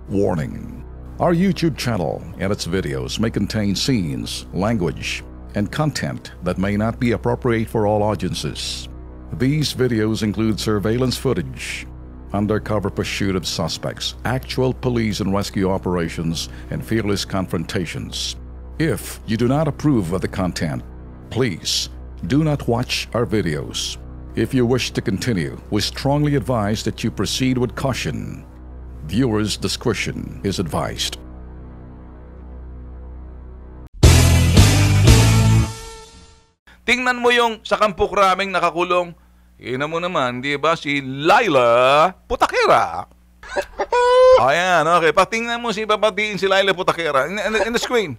Warning. Our YouTube channel and its videos may contain scenes, language, and content that may not be appropriate for all audiences. These videos include surveillance footage, undercover pursuit of suspects, actual police and rescue operations, and fearless confrontations. If you do not approve of the content, please do not watch our videos. If you wish to continue, we strongly advise that you proceed with caution. Viewers' discretion is advised. Tingnan mo yung sa Kampo Krameng nakakulong. Ina mo naman, di ba, si Laila Putakera. Ayan, okay. Patingnan mo si babatiin si Laila Putakera in the screen.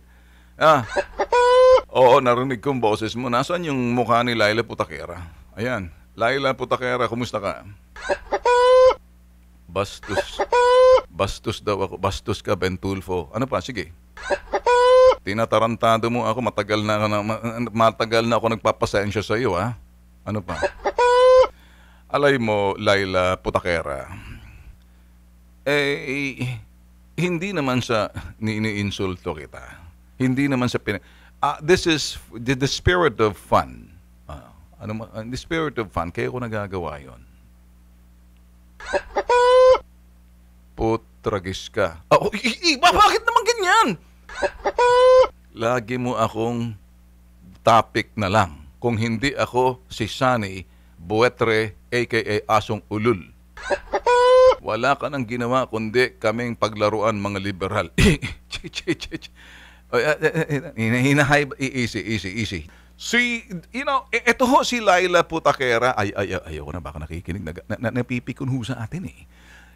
Oo, narinig kong boses mo. Nasaan yung mukha ni Laila Putakera? Ayan. Laila Putakera, kumusta ka? Bastos. Bastos daw ako. Bastos ka, Bentulfo. Ano pa? Sige. Tinatarantado mo ako. Matagal na ako nagpapasensya sa iyo, ha? Ano pa? Alay mo, Laila Putakera. Hindi naman sa iniinsulto kita. Hindi naman sa this is the spirit of fun. The spirit of fun, kaya ko nagagawa yon. Putragis ka. Bakit naman ganyan? Lagi mo akong topic na lang. Kung hindi ako si Sunny Buetre, a.k.a. Asong Ulul. Wala ka nang ginawa kundi kaming paglaruan mga liberal. Easy. Ito ho si Laila Putakera. Ayoko na, baka nakikinig. Napipikon ho sa atin eh.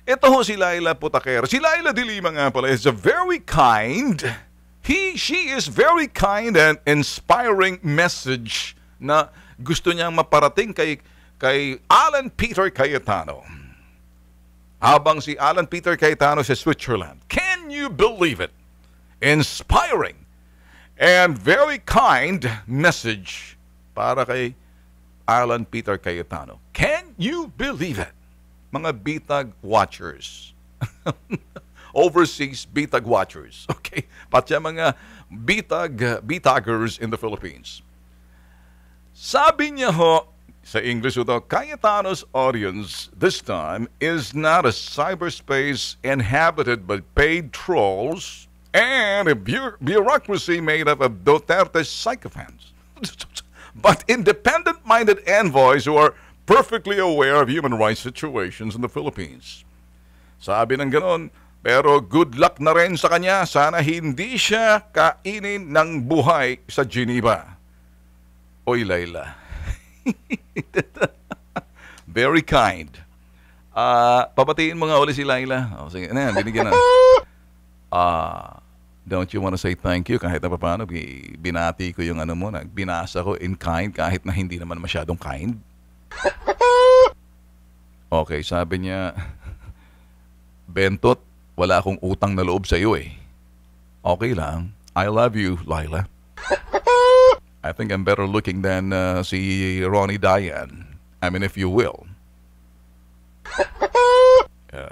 Ito ho si Laila Putakera. Si Laila de Lima nga pala is a very kind, she is very kind and inspiring message na gusto niyang maparating kay Alan Peter Cayetano. Habang si Alan Peter Cayetano sa Switzerland. Can you believe it? Inspiring and very kind message para kay Alan Peter Cayetano. Can you believe it? Mga bitag watchers. Overseas bitag watchers. Okay? Pati mga bitagers in the Philippines. Sabi niya ho, sa English ito, Cayetano's audience this time is not a cyberspace inhabited by paid trolls and a bureaucracy made up of Duterte sycophants, but independent-minded envoys who are perfectly aware of human rights situations in the Philippines. Sabi ng ganon, pero good luck na rin sa kanya. Sana hindi siya kainin ng buhay sa Geneva. Oy, Laila. Very kind. Papatiin mo nga uli si Laila. Sige, na yan, binigyan na. Don't you want to say thank you kahit na paano binati ko yung ano mo, binasa ko in kind kahit na hindi naman masyadong kind? Okay, sabi niya, Bentot, wala akong utang na loob sa iyo eh. Okay lang. I love you, Laila. I think I'm better looking than si Ronnie Dayan. I mean, if you will.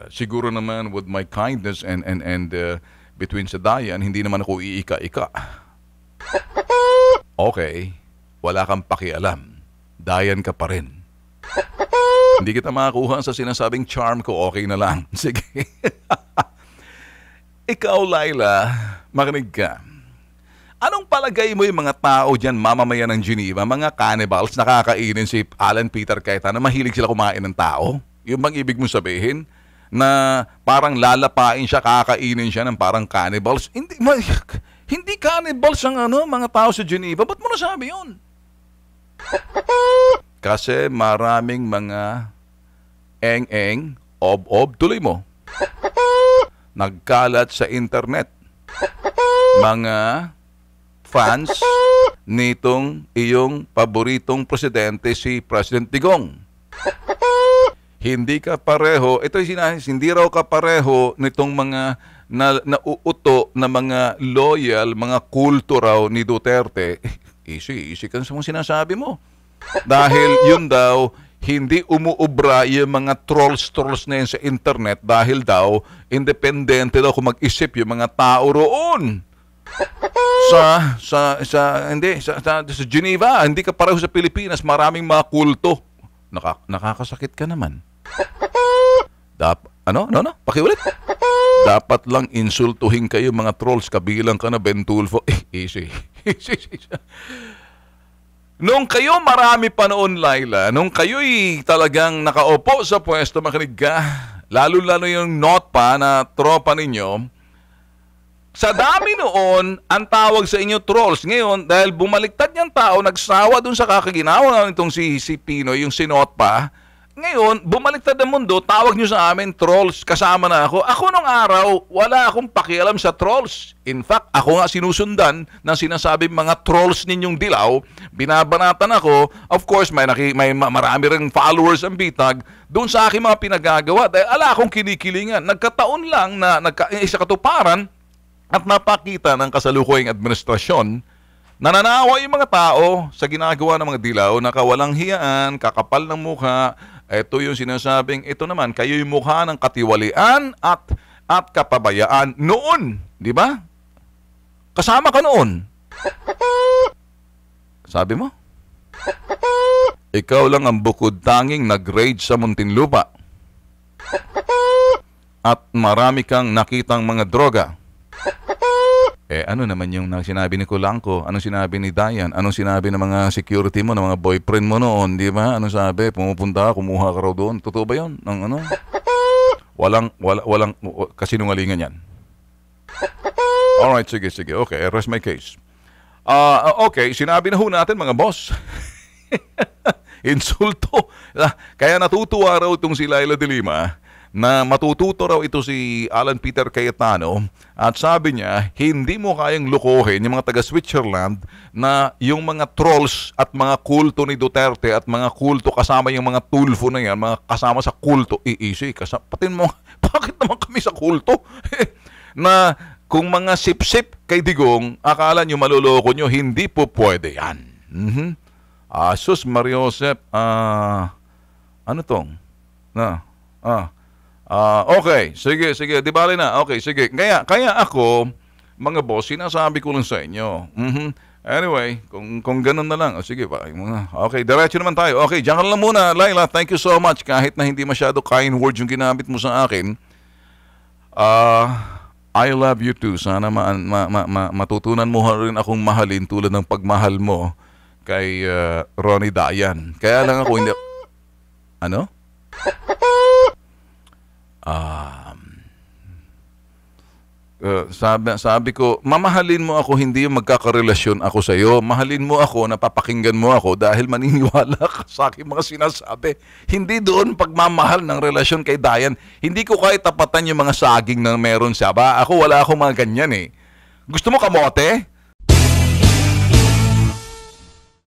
Siguro naman with my kindness and between sa Dayan, hindi naman ako iika-ika. Okay, wala kang pakialam. Dayan ka pa rin. Hindi kita makakuha sa sinasabing charm ko, okay na lang. Sige. Ikaw, Laila, makinig ka. Anong palagay mo yung mga tao dyan, mamamayan ng Geneva, mga cannibals, nakakainin si Alan Peter Cayetano, mahilig sila kumain ng tao? Yung bang ibig mong sabihin? Na parang lalapain siya, kakainin siya ng parang cannibals? Hindi cannibals ang mga tao sa Geneva. Ba't mo nasabi yun? Kasi maraming mga eng-eng, ob-ob, tuloy mo. Nagkalat sa internet. Mga fans nitong iyong paboritong presidente, si President Digong. Hindi ka pareho, hindi raw ka pareho nitong mga nauuto na mga loyal, mga kulto raw ni Duterte. Easy ka sa mga sinasabi mo. Dahil yun daw, hindi umuubra yung mga trolls na yan sa internet dahil daw independente daw kung mag-isip yung mga tao roon. Sa Geneva, hindi ka pareho sa Pilipinas, maraming mga kulto. Nakakasakit ka naman. Pakiulit. Dapat lang insultuhin kayo mga trolls, kabilang ka na Ben Tulfo. Easy. Nung kayo marami pa noon, Laila, nung kayo'y talagang nakaupo sa pwesto, makinig ka, lalo-lalo yung not pa na tropa ninyo, sa dami noon, ang tawag sa inyo trolls. Ngayon, dahil bumaliktad niyang tao, nagsawa dun sa kakaginawa nitong si Pinoy, yung sinot pa. Ngayon, bumaliktad ang mundo, tawag niyo sa amin trolls, kasama na ako. Ako nung araw, wala akong pakialam sa trolls. In fact, ako nga sinusundan ng sinasabing mga trolls ninyong dilaw. Binabanatan ako. Of course, may marami rin followers ang bitag doon sa aking mga pinagagawa. Dahil ala akong kinikilingan. Nagkataon lang na sa katuparan, at napakita ng kasalukuyang administrasyon, nananawa yung mga tao sa ginagawa ng mga dilaw na kawalang hiyaan, kakapal ng mukha. Ito yung sinasabing, ito naman, kayo yung mukha ng katiwalian at kapabayaan noon. Di ba? Kasama ka noon. Sabi mo? Ikaw lang ang bukod tanging nag-rage sa Muntinlupa. At marami kang nakitang mga droga. Ano naman yung sinabi ni Kulangko? Anong sinabi ni Dayan? Anong sinabi ng mga security mo, ng mga boyfriend mo noon? Di ba? Anong sabi? Pumupunta, kumuha ka raw doon. Totoo ba yun? Walang kasinungalingan yan. Alright, sige. Okay, I rest my case. Okay, sinabi na ho natin mga boss. Insulto. Kaya natutuwa raw itong si Laila de Lima na matututo raw ito si Alan Peter Cayetano at sabi niya, hindi mo kayang lukuhin yung mga taga Switzerland na yung mga trolls at mga kulto ni Duterte at mga kulto kasama yung mga Tulfo na yan, mga kasama sa kulto, iisi, patin mo, bakit naman kami sa kulto? Na kung mga sip-sip kay Digong, akala nyo maluloko nyo, hindi po pwede yan. Sus Mariosep, ano tong? Okay, sige, di bali na. Okay, sige. Kaya ako, mga boss, sinasabi ko lang sa inyo. Anyway, kung ganun na lang. Sige pa. Okay, diretso naman tayo. Okay, diyan ka lang muna, Laila. Thank you so much. Kahit na hindi masyado kind words yung ginamit mo sa akin. I love you too. Sana matutunan mo rin akong mahalin tulad ng pagmahal mo kay Ronnie Dayan. Kaya lang ako hindi... Ano? Sabi ko, mamahalin mo ako, hindi yung magkakarelasyon ako sa iyo. Mahalin mo ako, napapakinggan mo ako dahil maniniwala ka sa aking mga sinasabi. Hindi doon pagmamahal ng relasyon kay Dayan. Hindi ko kahit tapatan yung mga saging na meron siya. Ako wala akong mga ganyan eh. Gusto mo kamote?